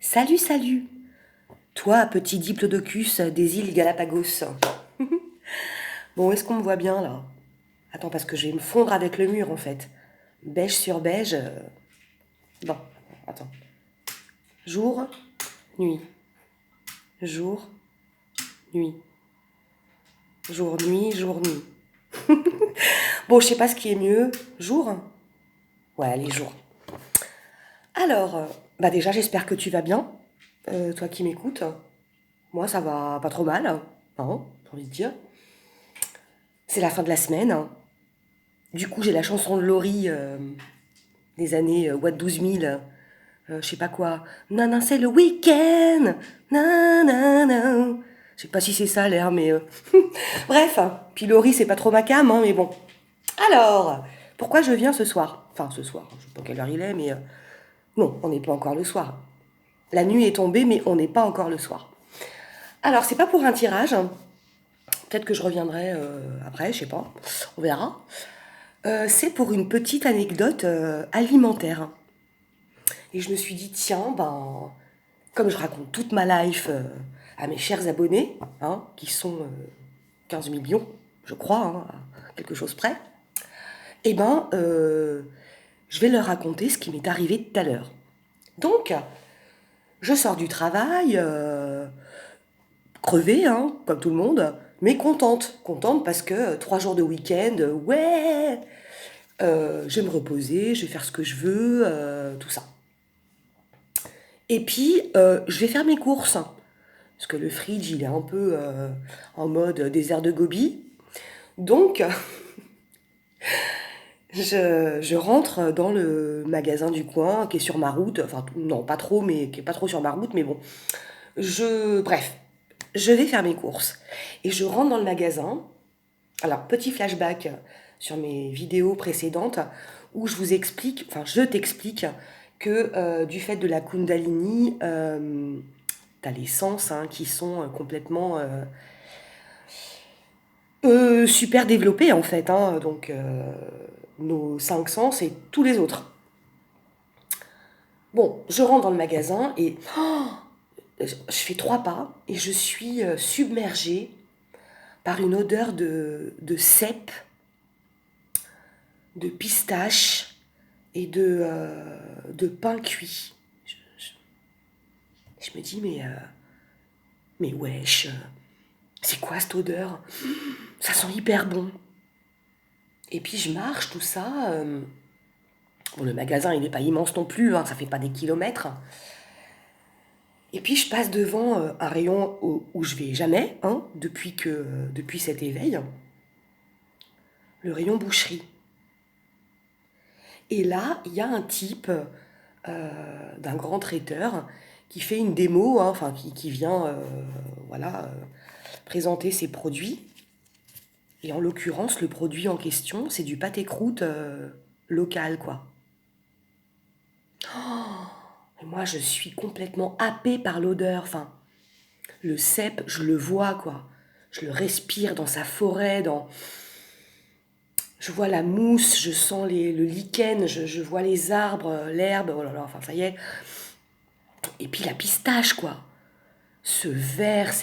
Salut, salut! Toi, petit diplodocus des îles Galapagos. Bon, est-ce qu'on me voit bien là? Attends, parce que je vais me fondre avec le mur en fait. Beige sur beige. Bon, attends. Jour, nuit. Jour, nuit. Jour, nuit, jour, nuit. Bon, je sais pas ce qui est mieux. Jour? Ouais, allez, jour. Alors, bah déjà, j'espère que tu vas bien. Toi qui m'écoutes. Moi, ça va pas trop mal. Hein, j'ai envie de dire. C'est la fin de la semaine, hein. Du coup, j'ai la chanson de Laurie des années What 12 000, je sais pas quoi. Non, non, c'est le week-end. Non, non, non. Je sais pas si c'est ça l'air, mais. Bref, hein. Puis Laurie, c'est pas trop ma cam, hein, mais bon. Alors, pourquoi je viens ce soir? Enfin, ce soir, je sais pas quelle heure il est, mais. Non, on n'est pas encore le soir. La nuit est tombée, mais on n'est pas encore le soir. Alors, c'est pas pour un tirage, hein. Peut-être que je reviendrai après, je sais pas. On verra. C'est pour une petite anecdote alimentaire. Et je me suis dit, tiens, ben, comme je raconte toute ma life à mes chers abonnés, hein, qui sont 15 millions, je crois, hein, à quelque chose près, eh ben, je vais leur raconter ce qui m'est arrivé tout à l'heure. Donc, je sors du travail, crevée, hein, comme tout le monde, mais contente. Contente parce que 3 jours de week-end, ouais, je vais me reposer, je vais faire ce que je veux, tout ça. Et puis, je vais faire mes courses. Parce que le fridge, il est un peu en mode désert de Gobi. Donc, je rentre dans le magasin du coin qui est sur ma route. Enfin, non, pas trop, mais qui est pas trop sur ma route, mais bon. Bref, je vais faire mes courses. Et je rentre dans le magasin. Alors, petit flashback sur mes vidéos précédentes où je vous explique, enfin, je t'explique que du fait de la Kundalini, t'as les sens hein, qui sont complètement super développés en fait, hein, donc nos 5 sens et tous les autres. Bon, je rentre dans le magasin et je fais 3 pas et je suis submergée par une odeur de cèpe, de pistache et de pain cuit. Je me dis, mais wesh, c'est quoi cette odeur? Ça sent hyper bon. Et puis je marche, tout ça. Bon, le magasin, il n'est pas immense non plus, hein, ça fait pas des kilomètres. Et puis je passe devant un rayon où je vais jamais, hein, depuis cet éveil, le rayon boucherie. Et là, il y a un type d'un grand traiteur qui fait une démo, hein, enfin qui vient voilà, présenter ses produits. Et en l'occurrence, le produit en question, c'est du pâté croûte local, quoi. Et moi, je suis complètement happée par l'odeur. Enfin, le cèpe, je le vois, quoi. Je le respire dans sa forêt, je vois la mousse, je sens le lichen, je vois les arbres, l'herbe, oh là là, enfin, ça y est. Et puis la pistache, quoi. Ce vert,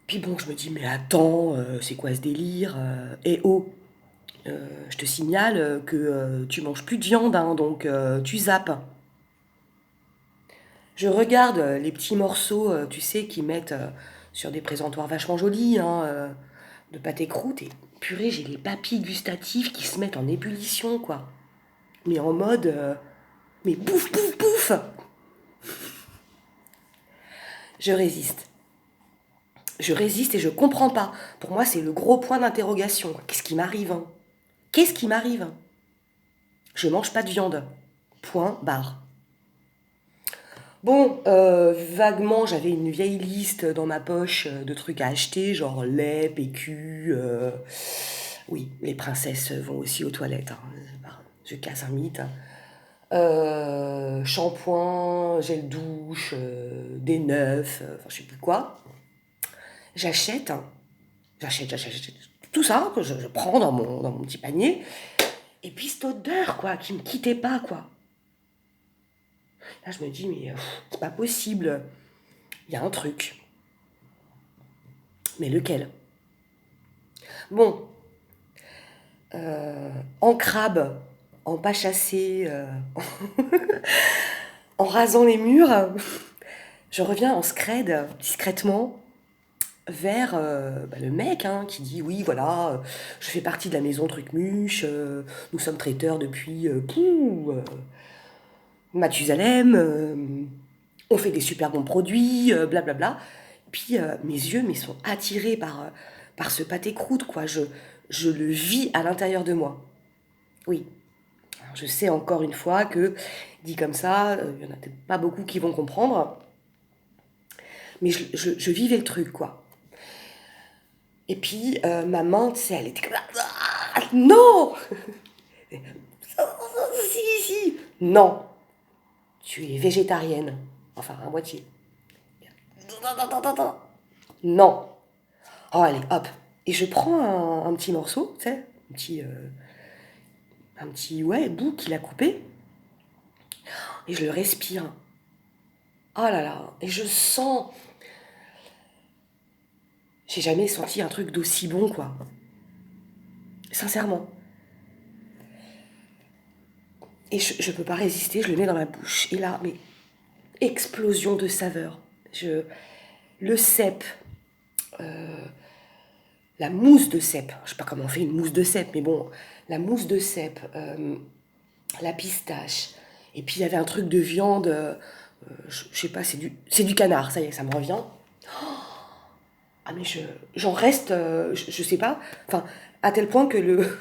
Puis bon, je me dis, mais attends, c'est quoi ce délire? Et oh, je te signale que tu manges plus de viande, hein, donc tu zappes. Je regarde les petits morceaux, tu sais, qu'ils mettent sur des présentoirs vachement jolis, hein, de pâté croûte, et purée, j'ai les papilles gustatives qui se mettent en ébullition, quoi. Mais en mode, mais pouf, pouf, pouf! Je résiste. Je résiste et je comprends pas. Pour moi, c'est le gros point d'interrogation. Qu'est-ce qui m'arrive, hein? Qu'est-ce qui m'arrive? Je mange pas de viande. Point barre. Bon, vaguement, j'avais une vieille liste dans ma poche de trucs à acheter, genre lait, PQ. Oui, les princesses vont aussi aux toilettes, hein. Je casse un mythe, hein. Shampoing, gel douche, des neufs, enfin je sais plus quoi. J'achète, hein. J'achète. Tout ça que je prends dans mon petit panier. Et puis cette odeur, quoi, qui me quittait pas, quoi. Là, je me dis, mais c'est pas possible. Il y a un truc. Mais lequel? Bon, en crabe, en pas chassé, en rasant les murs, je reviens en scred, discrètement, vers le mec qui dit oui voilà je fais partie de la maison Trucmuche, nous sommes traiteurs depuis Mathusalem, on fait des super bons produits, blablabla. Puis mes yeux mais sont attirés par ce pâté croûte quoi, je le vis à l'intérieur de moi. Oui, alors, je sais encore une fois que dit comme ça, il y en a peut-être pas beaucoup qui vont comprendre, mais je vivais le truc quoi. Et puis, ma main, tu sais, elle était comme ça. Ah, non. Si, si. Non, tu es végétarienne. Enfin, à moitié. Non. Oh, allez, hop. Et je prends un petit morceau, tu sais, un petit ouais, bout qu'il a coupé, et je le respire. Oh là là. Et je sens. J'ai jamais senti un truc d'aussi bon, quoi. Sincèrement. Et je peux pas résister, je le mets dans ma bouche. Et là, mais explosion de saveur. Le cèpe, la mousse de cèpe, je sais pas comment on fait une mousse de cèpe, mais bon, la mousse de cèpe, la pistache, et puis il y avait un truc de viande, je sais pas, c'est du canard, ça y est, ça me revient. Ah mais j'en reste, je sais pas, enfin, à tel point que le,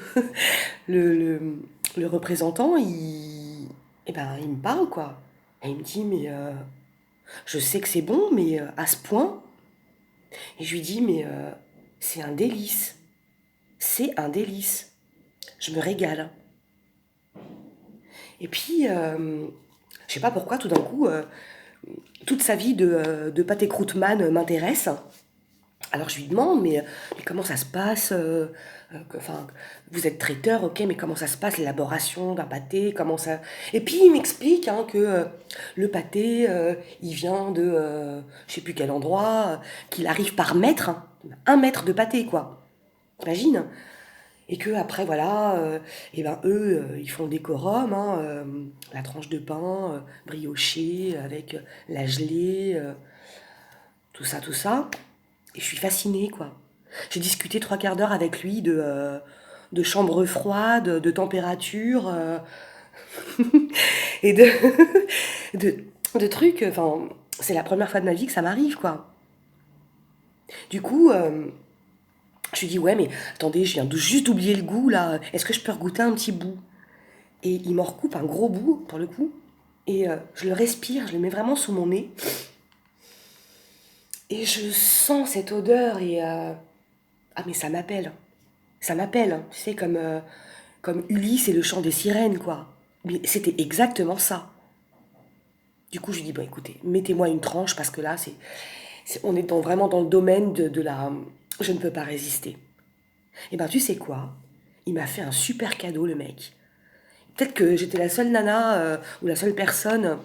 le, le représentant, eh ben, il me parle quoi. Et il me dit, mais je sais que c'est bon, mais à ce point. Et je lui dis, mais c'est un délice. C'est un délice. Je me régale. Et puis, je sais pas pourquoi, tout d'un coup, toute sa vie de pâté croûte-man m'intéresse. Alors je lui demande, mais comment ça se passe enfin, vous êtes traiteur, ok, mais comment ça se passe l'élaboration d'un pâté, comment ça... Et puis il m'explique que le pâté, il vient de je sais plus quel endroit, qu'il arrive par mètre, hein, 1 mètre de pâté, quoi. T'imagines? Et que après voilà, et ben eux, ils font le décorum, la tranche de pain briochée avec la gelée, tout ça, tout ça. Et je suis fascinée, quoi. J'ai discuté 3 quarts d'heure avec lui de chambre froide, de température et de, de trucs. Enfin, c'est la première fois de ma vie que ça m'arrive, quoi. Du coup, je lui dis, ouais, mais attendez, je viens juste d'oublier le goût, là. Est-ce que je peux regoûter un petit bout? Et il m'en recoupe un gros bout, pour le coup. Et je le respire, je le mets vraiment sous mon nez. Et je sens cette odeur et... ah, mais ça m'appelle. Ça m'appelle, hein. Tu sais, comme Ulysse et le chant des sirènes, quoi. Mais c'était exactement ça. Du coup, je lui dis, bon, écoutez, mettez-moi une tranche, parce que là, on est vraiment dans le domaine de la... Je ne peux pas résister. Et ben, tu sais quoi? Il m'a fait un super cadeau, le mec. Peut-être que j'étais la seule nana ou la seule personne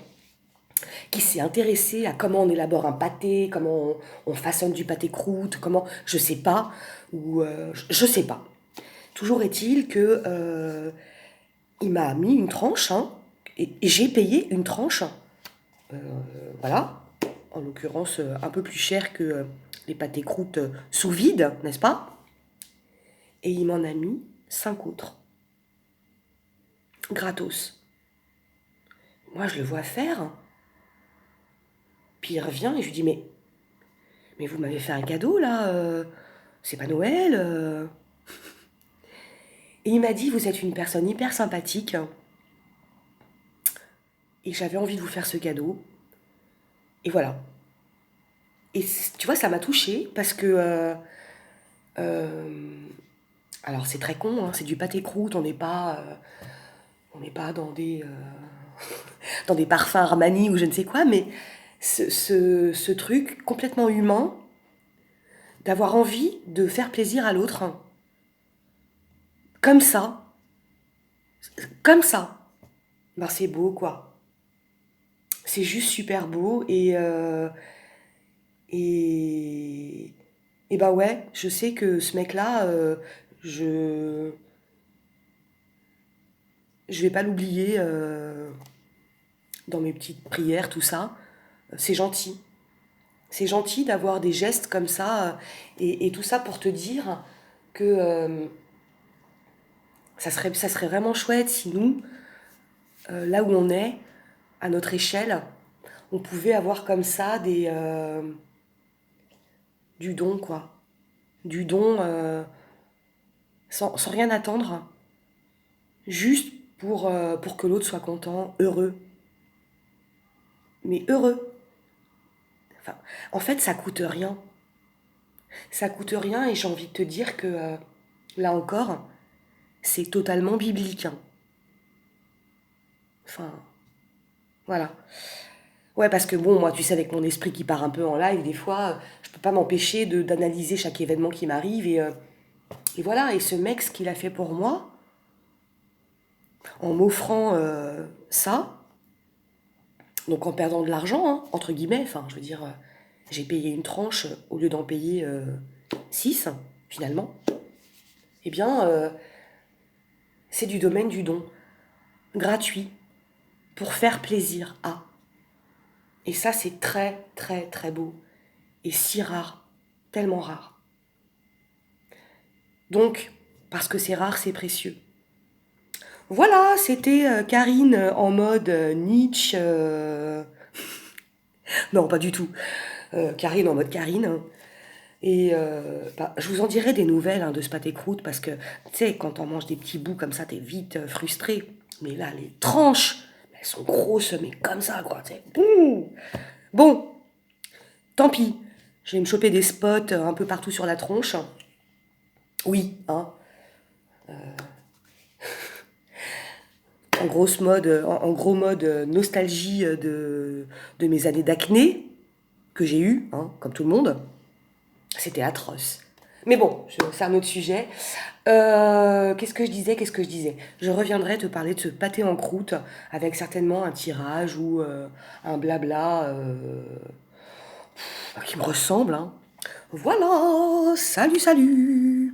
qui s'est intéressée à comment on élabore un pâté, comment on façonne du pâté croûte, comment... Je sais pas, ou... je sais pas. Toujours est-il que il m'a mis une tranche, et j'ai payé une tranche, voilà, en l'occurrence un peu plus cher que les pâtés croûtes sous vide, n'est-ce pas? Et il m'en a mis 5 autres, gratos. Moi, je le vois faire, puis il revient et je lui dis, mais vous m'avez fait un cadeau là, c'est pas Noël. Et il m'a dit, vous êtes une personne hyper sympathique, et j'avais envie de vous faire ce cadeau. Et voilà. Et tu vois, ça m'a touchée parce que euh, alors c'est très con, c'est du pâté croûte, on n'est pas dans des parfums Armani ou je ne sais quoi, mais ce truc complètement humain d'avoir envie de faire plaisir à l'autre, comme ça, ben c'est beau quoi, C'est juste super beau et, et bah ouais, je sais que ce mec-là, je, je vais pas l'oublier dans mes petites prières, tout ça. C'est gentil. C'est gentil d'avoir des gestes comme ça et tout ça pour te dire que ça serait vraiment chouette si nous, là où on est, à notre échelle, on pouvait avoir comme ça du don, quoi. Du don sans rien attendre, juste pour que l'autre soit content, heureux. Mais heureux. Enfin, en fait, ça coûte rien. Ça coûte rien et j'ai envie de te dire que, là encore, c'est totalement biblique, hein. Enfin, voilà. Ouais, parce que bon, moi, tu sais, avec mon esprit qui part un peu en live, des fois, je peux pas m'empêcher d'analyser chaque événement qui m'arrive et voilà. Et ce mec, ce qu'il a fait pour moi, en m'offrant ça, donc en perdant de l'argent, hein, entre guillemets, enfin, je veux dire, j'ai payé une tranche au lieu d'en payer 6, finalement, eh bien, c'est du domaine du don, gratuit, pour faire plaisir à. Et ça, c'est très, très, très beau. Et si rare, tellement rare. Donc, parce que c'est rare, c'est précieux. Voilà, c'était Karine en mode Nietzsche. Non, pas du tout. Karine en mode Karine, hein. Et bah, je vous en dirai des nouvelles hein, de ce pâté croûte parce que, tu sais, quand on mange des petits bouts comme ça, t'es vite frustré. Mais là, les tranches, elles sont grosses, mais comme ça, quoi. Tu sais. Bouh. Bon, tant pis. Je vais me choper des spots un peu partout sur la tronche. Oui, hein. En gros mode nostalgie de mes années d'acné que j'ai eues, hein, comme tout le monde. C'était atroce. Mais bon, c'est un autre sujet. Qu'est-ce que je disais? Qu'est-ce que je disais? Je reviendrai te parler de ce pâté en croûte avec certainement un tirage ou un blabla qui me ressemble, hein. Voilà, salut, salut!